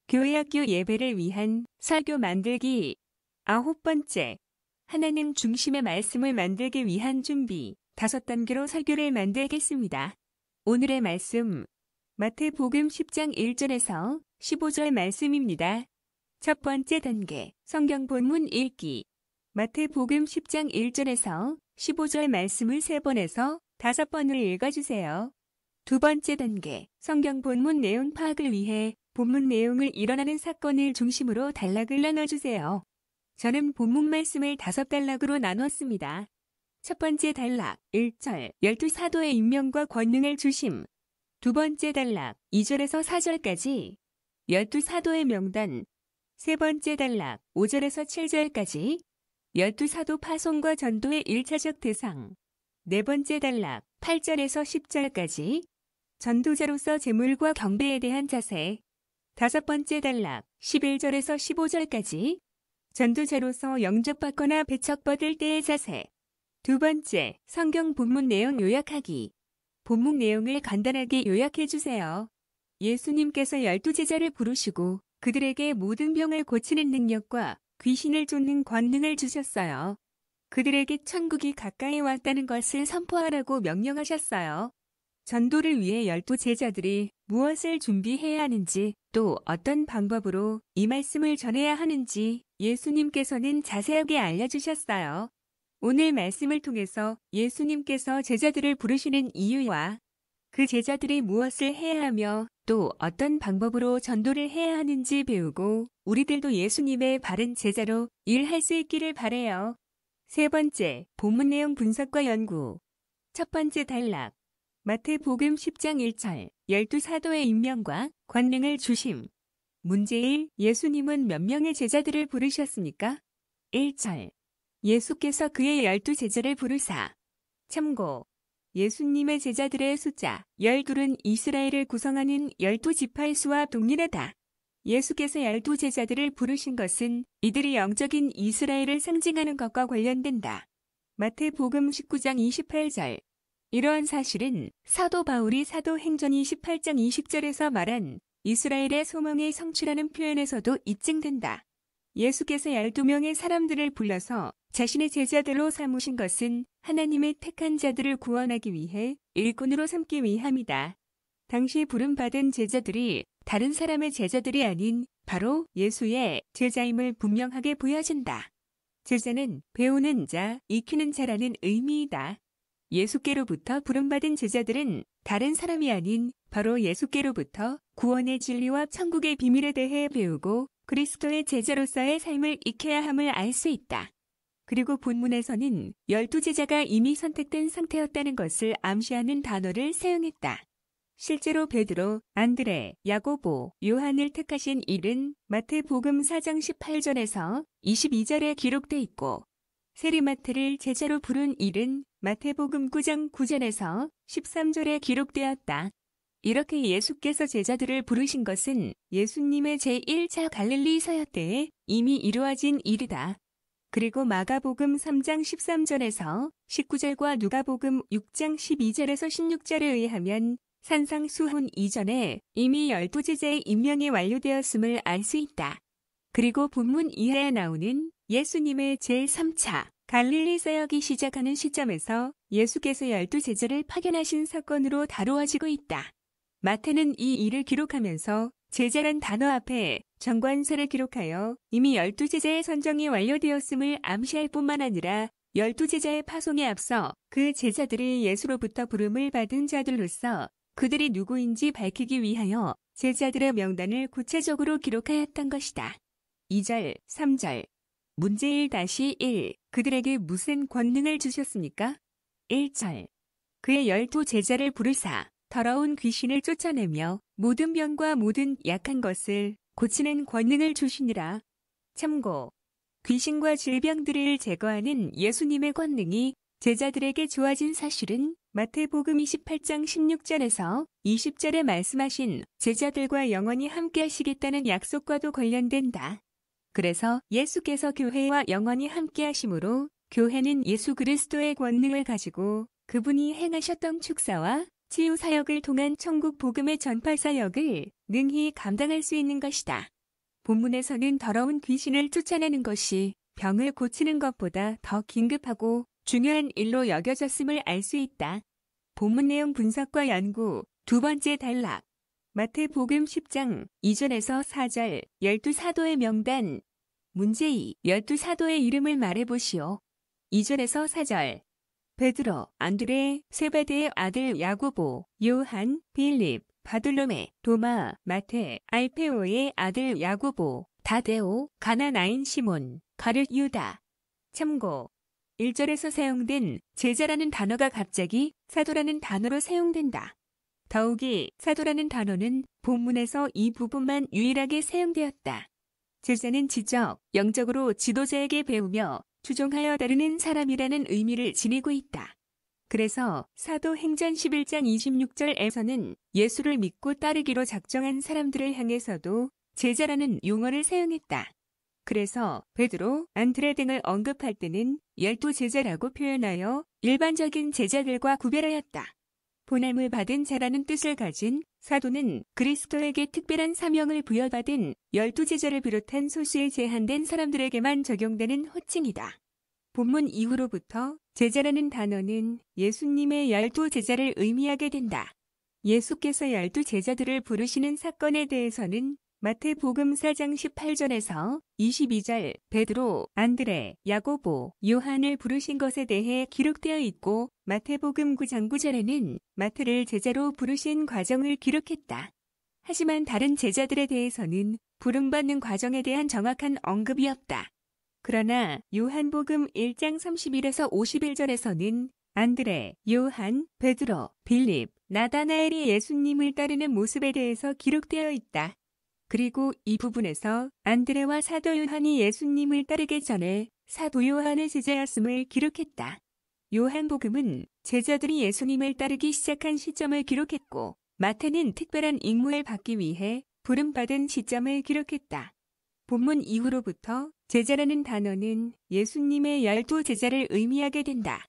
교회학교 예배를 위한 설교 만들기. 9번째, 하나님 중심의 말씀을 만들기 위한 준비. 5단계로 설교를 만들겠습니다. 오늘의 말씀, 마태복음 10장 1절에서 15절 말씀입니다. 첫 번째 단계, 성경 본문 읽기. 마태복음 10장 1절에서 15절 말씀을 3번에서 5번을 읽어주세요. 두 번째 단계, 성경 본문 내용 파악을 위해 본문 내용을 일어나는 사건을 중심으로 단락을 나눠주세요. 저는 본문 말씀을 5단락으로 나눴습니다. 첫 번째 단락, 1절, 12사도의 임명과 권능을 주심. 두 번째 단락, 2절에서 4절까지, 12사도의 명단. 세 번째 단락, 5절에서 7절까지, 12사도 파송과 전도의 1차적 대상. 네 번째 단락, 8절에서 10절까지, 전도자로서 재물과 경배에 대한 자세. 다섯 번째 단락, 11절에서 15절까지, 전도자로서 영접받거나 배척받을 때의 자세. 두 번째, 성경 본문 내용 요약하기. 본문 내용을 간단하게 요약해주세요. 예수님께서 12제자를 부르시고 그들에게 모든 병을 고치는 능력과 귀신을 쫓는 권능을 주셨어요. 그들에게 천국이 가까이 왔다는 것을 선포하라고 명령하셨어요. 전도를 위해 12제자들이 무엇을 준비해야 하는지, 또 어떤 방법으로 이 말씀을 전해야 하는지 예수님께서는 자세하게 알려주셨어요. 오늘 말씀을 통해서 예수님께서 제자들을 부르시는 이유와 그 제자들이 무엇을 해야 하며 또 어떤 방법으로 전도를 해야 하는지 배우고 우리들도 예수님의 바른 제자로 일할 수 있기를 바라요. 세 번째, 본문 내용 분석과 연구. 첫 번째 단락, 마태복음 10장 1절, 12사도의 임명과 권능을 주심. 문제 1. 예수님은 몇 명의 제자들을 부르셨습니까? 1절. 예수께서 그의 12제자를 부르사. 참고. 예수님의 제자들의 숫자 12은 이스라엘을 구성하는 12지파의 수와 동일하다. 예수께서 12제자들을 부르신 것은 이들이 영적인 이스라엘을 상징하는 것과 관련된다. 마태복음 19장 28절. 이러한 사실은 사도 바울이 사도행전 28장 20절에서 말한 이스라엘의 소망의 성취라는 표현에서도 입증된다. 예수께서 12명의 사람들을 불러서 자신의 제자들로 삼으신 것은 하나님의 택한 자들을 구원하기 위해 일꾼으로 삼기 위함이다. 당시 부름받은 제자들이 다른 사람의 제자들이 아닌 바로 예수의 제자임을 분명하게 보여준다. 제자는 배우는 자, 익히는 자라는 의미이다. 예수께로부터 부름받은 제자들은 다른 사람이 아닌 바로 예수께로부터 구원의 진리와 천국의 비밀에 대해 배우고 그리스도의 제자로서의 삶을 익혀야 함을 알 수 있다. 그리고 본문에서는 12제자가 이미 선택된 상태였다는 것을 암시하는 단어를 사용했다. 실제로 베드로, 안드레, 야고보, 요한을 택하신 일은 마태복음 4장 18절에서 22절에 기록돼 있고, 세리마태를 제자로 부른 일은 마태복음 9장 9절에서 13절에 기록되었다. 이렇게 예수께서 제자들을 부르신 것은 예수님의 제1차 갈릴리 사역 때에 이미 이루어진 일이다. 그리고 마가복음 3장 13절에서 19절과 누가복음 6장 12절에서 16절에 의하면 산상수훈 이전에 이미 12제자의 임명이 완료되었음을 알 수 있다. 그리고 본문 이하에 나오는 예수님의 제3차 갈릴리 사역이 시작하는 시점에서 예수께서 12제자를 파견하신 사건으로 다루어지고 있다. 마태는 이 일을 기록하면서 제자란 단어 앞에 정관사를 기록하여 이미 12제자의 선정이 완료되었음을 암시할 뿐만 아니라 12제자의 파송에 앞서 그 제자들이 예수로부터 부름을 받은 자들로서 그들이 누구인지 밝히기 위하여 제자들의 명단을 구체적으로 기록하였던 것이다. 2절, 3절. 문제 1-1. 그들에게 무슨 권능을 주셨습니까? 1절. 그의 12제자를 부르사 더러운 귀신을 쫓아내며 모든 병과 모든 약한 것을 고치는 권능을 주시니라. 참고. 귀신과 질병들을 제거하는 예수님의 권능이 제자들에게 주어진 사실은 마태복음 28장 16절에서 20절에 말씀하신 제자들과 영원히 함께 하시겠다는 약속과도 관련된다. 그래서 예수께서 교회와 영원히 함께 하심으로 교회는 예수 그리스도의 권능을 가지고 그분이 행하셨던 축사와 치유 사역을 통한 천국 복음의 전파 사역을 능히 감당할 수 있는 것이다. 본문에서는 더러운 귀신을 쫓아내는 것이 병을 고치는 것보다 더 긴급하고 중요한 일로 여겨졌음을 알 수 있다. 본문 내용 분석과 연구. 두 번째 단락. 마태복음 10장 2절에서 4절 12사도의 명단. 문제 2. 12사도의 이름을 말해보시오. 2절에서 4절. 베드로, 안드레, 세베대의 아들 야고보, 요한, 빌립, 바돌로메, 도마, 마테, 알페오의 아들 야고보, 다데오, 가나나인 시몬, 가룟 유다. 참고. 1절에서 사용된 제자라는 단어가 갑자기 사도라는 단어로 사용된다. 더욱이 사도라는 단어는 본문에서 이 부분만 유일하게 사용되었다. 제자는 지적, 영적으로 지도자에게 배우며 추종하여 따르는 사람이라는 의미를 지니고 있다. 그래서 사도행전 11장 26절에서는 예수를 믿고 따르기로 작정한 사람들을 향해서도 제자라는 용어를 사용했다. 그래서 베드로, 안드레 등을 언급할 때는 12제자라고 표현하여 일반적인 제자들과 구별하였다. 보냄을 받은 자라는 뜻을 가진 사도는 그리스도에게 특별한 사명을 부여받은 12제자를 비롯한 소수의 제한된 사람들에게만 적용되는 호칭이다. 본문 이후로부터 제자라는 단어는 예수님의 12제자를 의미하게 된다. 예수께서 12제자들을 부르시는 사건에 대해서는 마태복음 4장 18절에서 22절 베드로, 안드레, 야고보, 요한을 부르신 것에 대해 기록되어 있고 마태복음 9장 9절에는 마태를 제자로 부르신 과정을 기록했다. 하지만 다른 제자들에 대해서는 부름받는 과정에 대한 정확한 언급이 없다. 그러나 요한복음 1장 31에서 51절에서는 안드레, 요한, 베드로, 빌립, 나다나엘이 예수님을 따르는 모습에 대해서 기록되어 있다. 그리고 이 부분에서 안드레와 사도 요한이 예수님을 따르기 전에 사도 요한의 제자였음을 기록했다. 요한복음은 제자들이 예수님을 따르기 시작한 시점을 기록했고 마태는 특별한 임무를 받기 위해 부름받은 시점을 기록했다. 본문 이후로부터 제자라는 단어는 예수님의 12제자를 의미하게 된다.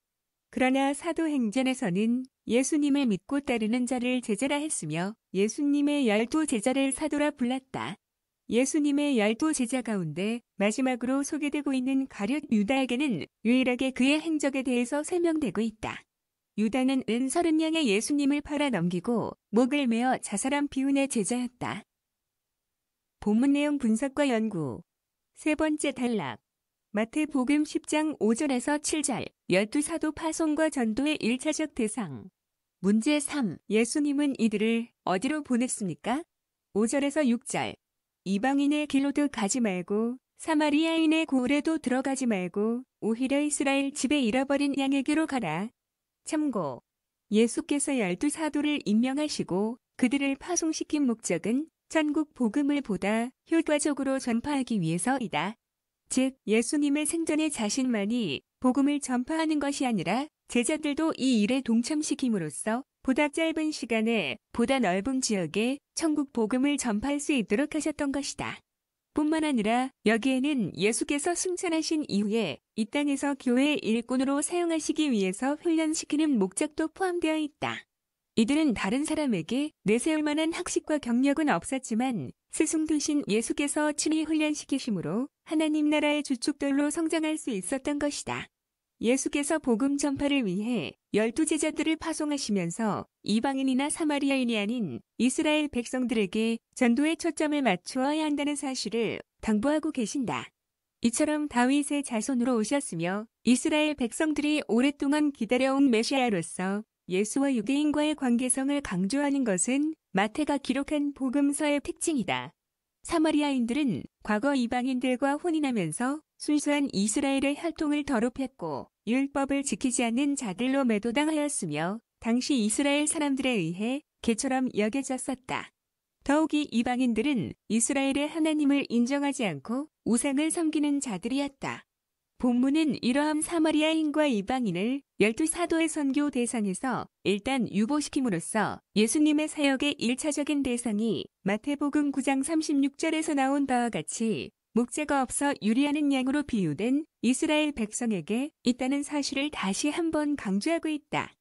그러나 사도행전에서는 예수님을 믿고 따르는 자를 제자라 했으며 예수님의 12제자를 사도라 불렀다. 예수님의 12제자 가운데 마지막으로 소개되고 있는 가룟 유다에게는 유일하게 그의 행적에 대해서 설명되고 있다. 유다는 은 30냥에 예수님을 팔아 넘기고 목을 메어 자살한 비운의 제자였다. 본문 내용 분석과 연구. 세 번째 단락. 마태복음 10장 5절에서 7절 12사도 파송과 전도의 1차적 대상. 문제 3. 예수님은 이들을 어디로 보냈습니까? 5절에서 6절. 이방인의 길로도 가지 말고 사마리아인의 고을에도 들어가지 말고 오히려 이스라엘 집에 잃어버린 양에게로 가라. 참고. 예수께서 12사도를 임명하시고 그들을 파송시킨 목적은 전국 복음을 보다 효과적으로 전파하기 위해서이다. 즉 예수님의 생전에 자신만이 복음을 전파하는 것이 아니라 제자들도 이 일에 동참시킴으로써 보다 짧은 시간에 보다 넓은 지역에 천국 복음을 전파할 수 있도록 하셨던 것이다. 뿐만 아니라 여기에는 예수께서 승천하신 이후에 이 땅에서 교회의 일꾼으로 사용하시기 위해서 훈련시키는 목적도 포함되어 있다. 이들은 다른 사람에게 내세울 만한 학식과 경력은 없었지만 스승 되신 예수께서 친히 훈련시키심으로 하나님 나라의 주축들로 성장할 수 있었던 것이다. 예수께서 복음 전파를 위해 12제자들을 파송하시면서 이방인이나 사마리아인이 아닌 이스라엘 백성들에게 전도의 초점을 맞추어야 한다는 사실을 당부하고 계신다. 이처럼 다윗의 자손으로 오셨으며 이스라엘 백성들이 오랫동안 기다려온 메시아로서 예수와 유대인과의 관계성을 강조하는 것은 마태가 기록한 복음서의 특징이다. 사마리아인들은 과거 이방인들과 혼인하면서 순수한 이스라엘의 혈통을 더럽혔고 율법을 지키지 않는 자들로 매도당하였으며 당시 이스라엘 사람들에 의해 개처럼 여겨졌었다. 더욱이 이방인들은 이스라엘의 하나님을 인정하지 않고 우상을 섬기는 자들이었다. 본문은 이러한 사마리아인과 이방인을 12사도의 선교 대상에서 일단 유보시킴으로써 예수님의 사역의 1차적인 대상이 마태복음 9장 36절에서 나온 바와 같이 목자가 없어 유리하는 양으로 비유된 이스라엘 백성에게 있다는 사실을 다시 한번 강조하고 있다.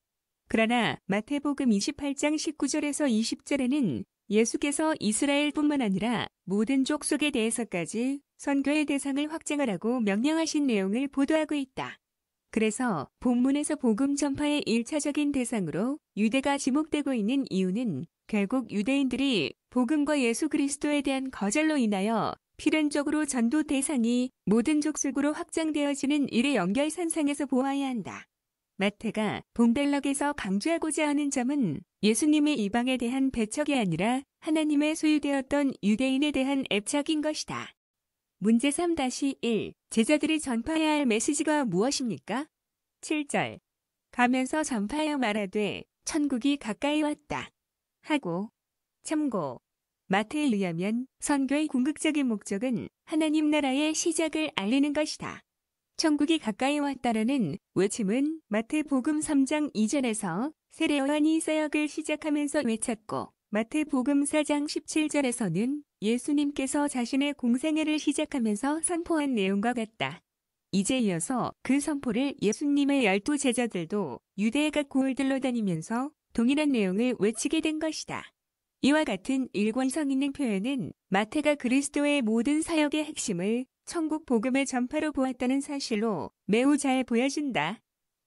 그러나 마태복음 28장 19절에서 20절에는 예수께서 이스라엘뿐만 아니라 모든 족속에 대해서까지 선교의 대상을 확장하라고 명령하신 내용을 보도하고 있다. 그래서 본문에서 복음 전파의 1차적인 대상으로 유대가 지목되고 있는 이유는 결국 유대인들이 복음과 예수 그리스도에 대한 거절로 인하여 필연적으로 전도 대상이 모든 족속으로 확장되어지는 일의 연결선상에서 보아야 한다. 마태가 본달락에서 강조하고자 하는 점은 예수님의 이방에 대한 배척이 아니라 하나님의 소유되었던 유대인에 대한 애착인 것이다. 문제 3-1. 제자들이 전파해야 할 메시지가 무엇입니까? 7절. 가면서 전파하여 말하되 천국이 가까이 왔다. 하고. 참고. 마태에 의하면 선교의 궁극적인 목적은 하나님 나라의 시작을 알리는 것이다. 천국이 가까이 왔다라는 외침은 마태복음 3장 2절에서 세례 요한이 사역을 시작하면서 외쳤고 마태복음 4장 17절에서는 예수님께서 자신의 공생애를 시작하면서 선포한 내용과 같다. 이제 이어서 그 선포를 예수님의 12 제자들도 유대의 각 고을들로 다니면서 동일한 내용을 외치게 된 것이다. 이와 같은 일관성 있는 표현은 마태가 그리스도의 모든 사역의 핵심을 천국 복음의 전파로 보았다는 사실로 매우 잘 보여준다.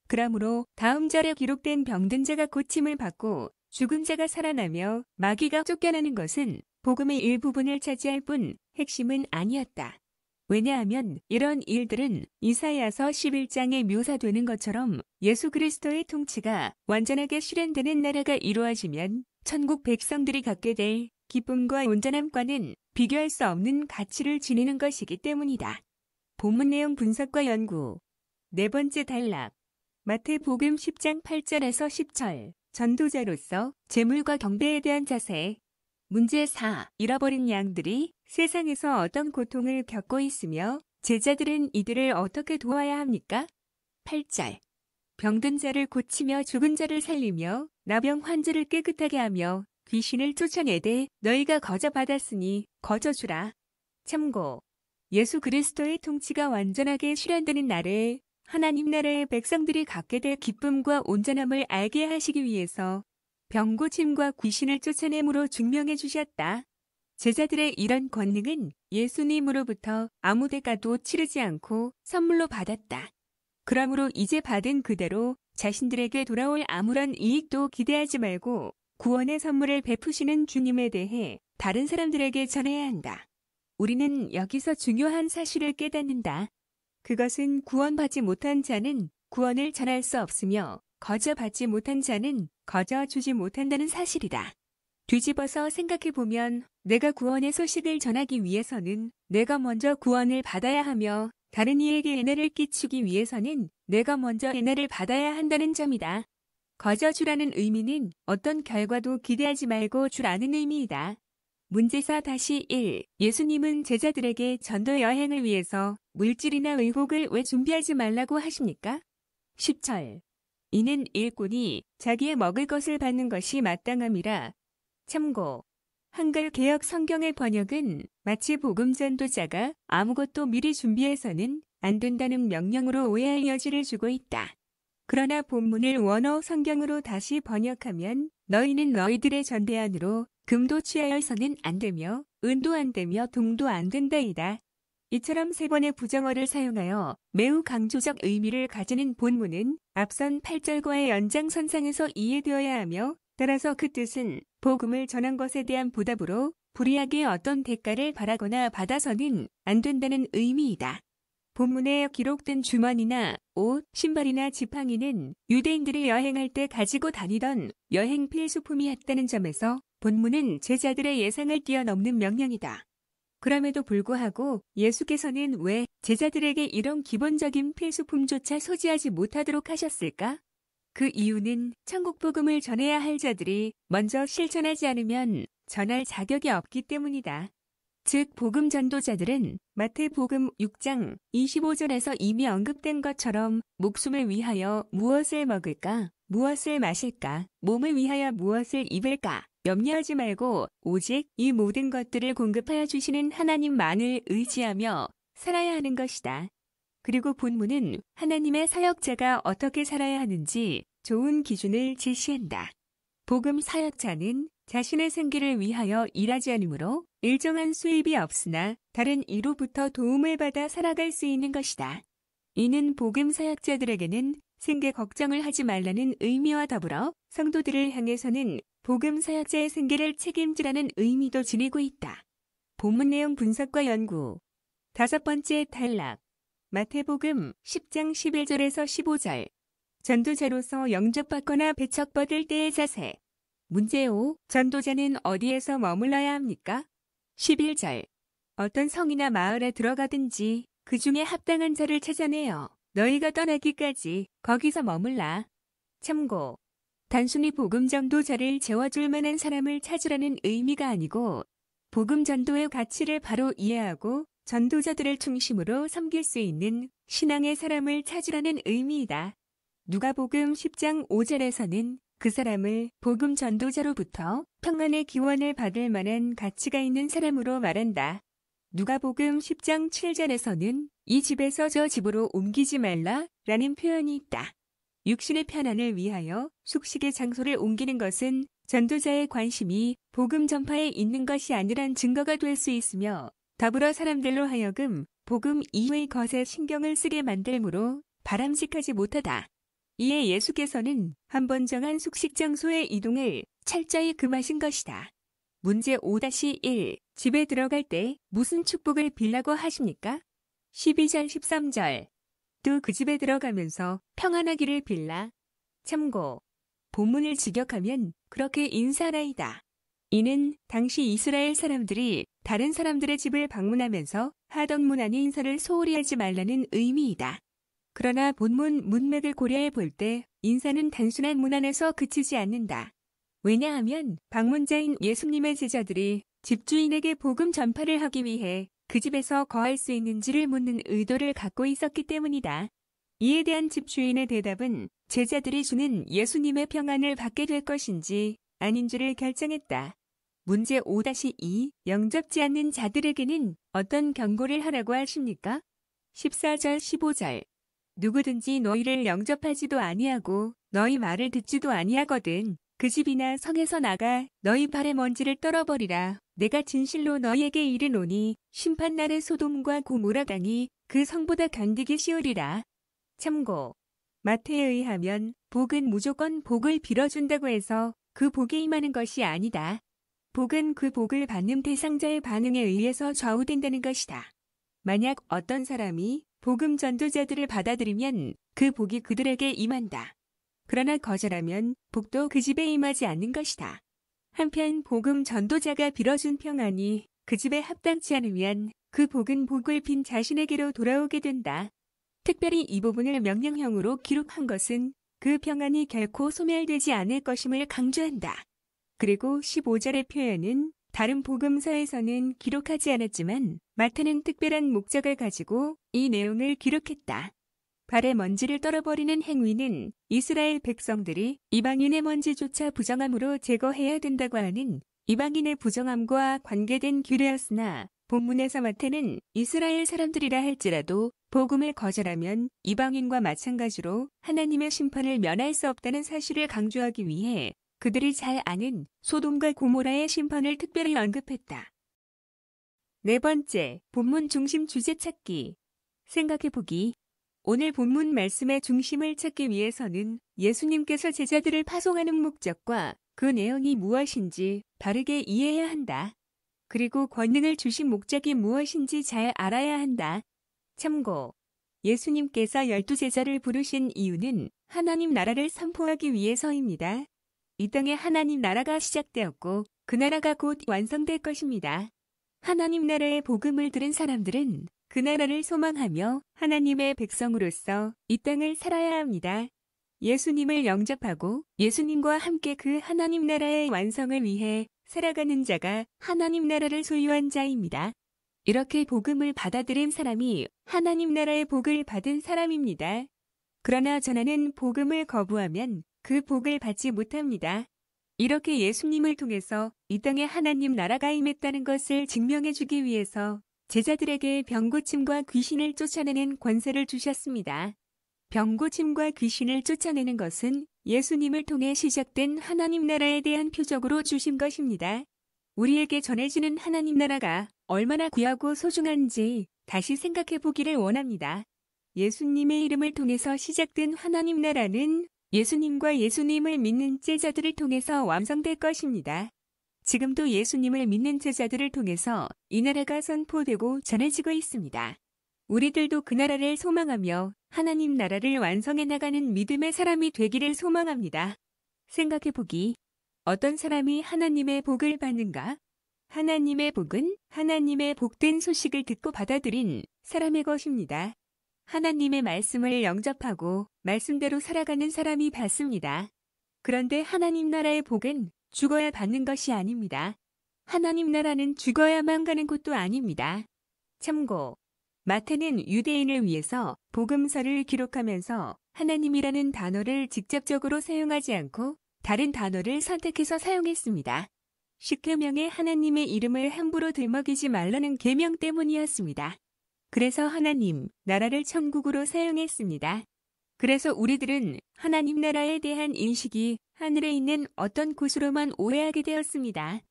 그러므로 다음 절에 기록된 병든 자가 고침을 받고 죽은 자가 살아나며 마귀가 쫓겨나는 것은 복음의 일부분을 차지할 뿐 핵심은 아니었다. 왜냐하면 이런 일들은 이사야서 11장에 묘사되는 것처럼 예수 그리스도의 통치가 완전하게 실현되는 나라가 이루어지면 천국 백성들이 갖게 될 기쁨과 온전함과는 비교할 수 없는 가치를 지니는 것이기 때문이다. 본문 내용 분석과 연구. 네 번째 단락. 마태복음 10장 8절에서 10절. 전도자로서 재물과 경배에 대한 자세. 문제 4. 잃어버린 양들이 세상에서 어떤 고통을 겪고 있으며 제자들은 이들을 어떻게 도와야 합니까? 8절. 병든 자를 고치며 죽은 자를 살리며 나병 환자를 깨끗하게 하며 귀신을 쫓아내되 너희가 거저 받았으니 거저 주라. 참고. 예수 그리스도의 통치가 완전하게 실현되는 날에 하나님 나라의 백성들이 갖게 될 기쁨과 온전함을 알게 하시기 위해서 병고침과 귀신을 쫓아내므로 증명해 주셨다. 제자들의 이런 권능은 예수님으로부터 아무 대가도 치르지 않고 선물로 받았다. 그러므로 이제 받은 그대로 자신들에게 돌아올 아무런 이익도 기대하지 말고 구원의 선물을 베푸시는 주님에 대해 다른 사람들에게 전해야 한다. 우리는 여기서 중요한 사실을 깨닫는다. 그것은 구원받지 못한 자는 구원을 전할 수 없으며 거저 받지 못한 자는 거저 주지 못한다는 사실이다. 뒤집어서 생각해보면 내가 구원의 소식을 전하기 위해서는 내가 먼저 구원을 받아야 하며 다른 이에게 은혜를 끼치기 위해서는 내가 먼저 은혜를 받아야 한다는 점이다. 거저 주라는 의미는 어떤 결과도 기대하지 말고 주라는 의미이다. 문제 4-1. 예수님은 제자들에게 전도 여행을 위해서 물질이나 의복을 왜 준비하지 말라고 하십니까? 10절. 이는 일꾼이 자기의 먹을 것을 받는 것이 마땅함이라. 참고. 한글 개역 성경의 번역은 마치 복음 전도자가 아무것도 미리 준비해서는 안 된다는 명령으로 오해할 여지를 주고 있다. 그러나 본문을 원어 성경으로 다시 번역하면 너희는 너희들의 전대안으로 금도 취하여서는 안 되며 은도 안 되며 동도 안 된다이다. 이처럼 세 번의 부정어를 사용하여 매우 강조적 의미를 가지는 본문은 앞선 8절과의 연장선상에서 이해되어야 하며 따라서 그 뜻은 복음을 전한 것에 대한 보답으로 불이하게 어떤 대가를 바라거나 받아서는 안 된다는 의미이다. 본문에 기록된 주머니나 옷, 신발이나 지팡이는 유대인들이 여행할 때 가지고 다니던 여행 필수품이었다는 점에서 본문은 제자들의 예상을 뛰어넘는 명령이다. 그럼에도 불구하고 예수께서는 왜 제자들에게 이런 기본적인 필수품조차 소지하지 못하도록 하셨을까? 그 이유는 천국 복음을 전해야 할 자들이 먼저 실천하지 않으면 전할 자격이 없기 때문이다. 즉 복음 전도자들은 마태복음 6장 25절에서 이미 언급된 것처럼 목숨을 위하여 무엇을 먹을까, 무엇을 마실까, 몸을 위하여 무엇을 입을까 염려하지 말고 오직 이 모든 것들을 공급하여 주시는 하나님만을 의지하며 살아야 하는 것이다. 그리고 본문은 하나님의 사역자가 어떻게 살아야 하는지 좋은 기준을 제시한다. 복음 사역자는 자신의 생계를 위하여 일하지 않으므로 일정한 수입이 없으나 다른 이로부터 도움을 받아 살아갈 수 있는 것이다. 이는 복음 사역자들에게는 생계 걱정을 하지 말라는 의미와 더불어 성도들을 향해서는 복음 사역자의 생계를 책임지라는 의미도 지니고 있다. 본문 내용 분석과 연구. 5번째 단락. 마태복음 10장 11절에서 15절. 전도자로서 영접받거나 배척받을 때의 자세. 문제 5. 전도자는 어디에서 머물러야 합니까? 11절. 어떤 성이나 마을에 들어가든지 그 중에 합당한 자를 찾아내어 너희가 떠나기까지 거기서 머물라. 참고. 단순히 복음 전도자를 재워줄 만한 사람을 찾으라는 의미가 아니고 복음 전도의 가치를 바로 이해하고 전도자들을 중심으로 섬길 수 있는 신앙의 사람을 찾으라는 의미이다. 누가복음 10장 5절에서는 그 사람을 복음 전도자로부터 평안의 기원을 받을 만한 가치가 있는 사람으로 말한다. 누가복음 10장 7절에서는 이 집에서 저 집으로 옮기지 말라 라는 표현이 있다. 육신의 편안을 위하여 숙식의 장소를 옮기는 것은 전도자의 관심이 복음 전파에 있는 것이 아니란 증거가 될 수 있으며 더불어 사람들로 하여금 복음 이외의 것에 신경을 쓰게 만들므로 바람직하지 못하다. 이에 예수께서는 한번 정한 숙식 장소의 이동을 철저히 금하신 것이다. 문제 5-1. 집에 들어갈 때 무슨 축복을 빌라고 하십니까? 12절 13절. 또 그 집에 들어가면서 평안하기를 빌라. 참고. 본문을 직역하면 그렇게 인사하라이다. 이는 당시 이스라엘 사람들이 다른 사람들의 집을 방문하면서 하던 문안의 인사를 소홀히 하지 말라는 의미이다. 그러나 본문 문맥을 고려해 볼 때 인사는 단순한 문안에서 그치지 않는다. 왜냐하면 방문자인 예수님의 제자들이 집주인에게 복음 전파를 하기 위해 그 집에서 거할 수 있는지를 묻는 의도를 갖고 있었기 때문이다. 이에 대한 집주인의 대답은 제자들이 주는 예수님의 평안을 받게 될 것인지 아닌지를 결정했다. 문제 5-2. 영접지 않는 자들에게는 어떤 경고를 하라고 하십니까? 14절 15절. 누구든지 너희를 영접하지도 아니하고 너희 말을 듣지도 아니하거든 그 집이나 성에서 나가 너희 발의 먼지를 떨어버리라. 내가 진실로 너희에게 이르노니 심판날의 소돔과 고모라 당이 그 성보다 견디기 쉬우리라. 참고. 마태에 의하면 복은 무조건 복을 빌어준다고 해서 그 복이 임하는 것이 아니다. 복은 그 복을 받는 대상자의 반응에 의해서 좌우된다는 것이다. 만약 어떤 사람이 복음 전도자들을 받아들이면 그 복이 그들에게 임한다. 그러나 거절하면 복도 그 집에 임하지 않는 것이다. 한편 복음 전도자가 빌어준 평안이 그 집에 합당치 않으면 그 복은 복을 빈 자신에게로 돌아오게 된다. 특별히 이 부분을 명령형으로 기록한 것은 그 평안이 결코 소멸되지 않을 것임을 강조한다. 그리고 15절의 표현은 다른 복음서에서는 기록하지 않았지만 마태는 특별한 목적을 가지고 이 내용을 기록했다. 발의 먼지를 떨어버리는 행위는 이스라엘 백성들이 이방인의 먼지조차 부정함으로 제거해야 된다고 하는 이방인의 부정함과 관계된 규례였으나 본문에서 마태는 이스라엘 사람들이라 할지라도 복음을 거절하면 이방인과 마찬가지로 하나님의 심판을 면할 수 없다는 사실을 강조하기 위해 그들이 잘 아는 소돔과 고모라의 심판을 특별히 언급했다. 4번째, 본문 중심 주제 찾기. 생각해보기. 오늘 본문 말씀의 중심을 찾기 위해서는 예수님께서 제자들을 파송하는 목적과 그 내용이 무엇인지 바르게 이해해야 한다. 그리고 권능을 주신 목적이 무엇인지 잘 알아야 한다. 참고. 예수님께서 12제자를 부르신 이유는 하나님 나라를 선포하기 위해서입니다. 이 땅에 하나님 나라가 시작되었고 그 나라가 곧 완성될 것입니다. 하나님 나라의 복음을 들은 사람들은 그 나라를 소망하며 하나님의 백성으로서 이 땅을 살아야 합니다. 예수님을 영접하고 예수님과 함께 그 하나님 나라의 완성을 위해 살아가는 자가 하나님 나라를 소유한 자입니다. 이렇게 복음을 받아들인 사람이 하나님 나라의 복을 받은 사람입니다. 그러나 전하는 복음을 거부하면 그 복을 받지 못합니다. 이렇게 예수님을 통해서 이 땅에 하나님 나라가 임했다는 것을 증명해주기 위해서 제자들에게 병고침과 귀신을 쫓아내는 권세를 주셨습니다. 병고침과 귀신을 쫓아내는 것은 예수님을 통해 시작된 하나님 나라에 대한 표적으로 주신 것입니다. 우리에게 전해지는 하나님 나라가 얼마나 귀하고 소중한지 다시 생각해 보기를 원합니다. 예수님의 이름을 통해서 시작된 하나님 나라는 예수님과 예수님을 믿는 제자들을 통해서 완성될 것입니다. 지금도 예수님을 믿는 제자들을 통해서 이 나라가 선포되고 전해지고 있습니다. 우리들도 그 나라를 소망하며 하나님 나라를 완성해 나가는 믿음의 사람이 되기를 소망합니다. 생각해 보기. 어떤 사람이 하나님의 복을 받는가? 하나님의 복은 하나님의 복된 소식을 듣고 받아들인 사람의 것입니다. 하나님의 말씀을 영접하고 말씀대로 살아가는 사람이 받습니다. 그런데 하나님 나라의 복은 죽어야 받는 것이 아닙니다. 하나님 나라는 죽어야만 가는 곳도 아닙니다. 참고, 마태는 유대인을 위해서 복음서를 기록하면서 하나님이라는 단어를 직접적으로 사용하지 않고 다른 단어를 선택해서 사용했습니다. 십계명에 하나님의 이름을 함부로 들먹이지 말라는 계명 때문이었습니다. 그래서 하나님, 나라를 천국으로 사용했습니다. 그래서 우리들은 하나님 나라에 대한 인식이 하늘에 있는 어떤 곳으로만 오해하게 되었습니다.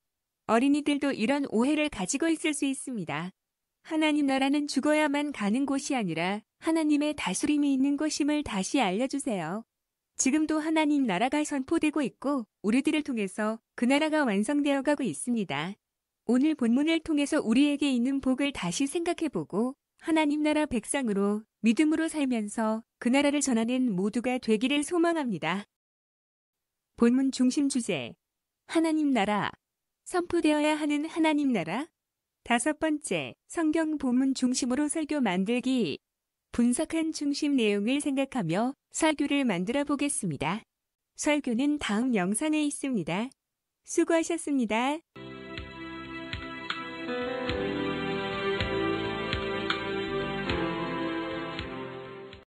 어린이들도 이런 오해를 가지고 있을 수 있습니다. 하나님 나라는 죽어야만 가는 곳이 아니라 하나님의 다스림이 있는 곳임을 다시 알려주세요. 지금도 하나님 나라가 선포되고 있고 우리들을 통해서 그 나라가 완성되어 가고 있습니다. 오늘 본문을 통해서 우리에게 있는 복을 다시 생각해보고 하나님 나라 백성으로 믿음으로 살면서 그 나라를 전하는 모두가 되기를 소망합니다. 본문 중심 주제, 하나님 나라, 선포되어야 하는 하나님 나라. 5번째, 성경 본문 중심으로 설교 만들기. 분석한 중심 내용을 생각하며 설교를 만들어 보겠습니다. 설교는 다음 영상에 있습니다. 수고하셨습니다.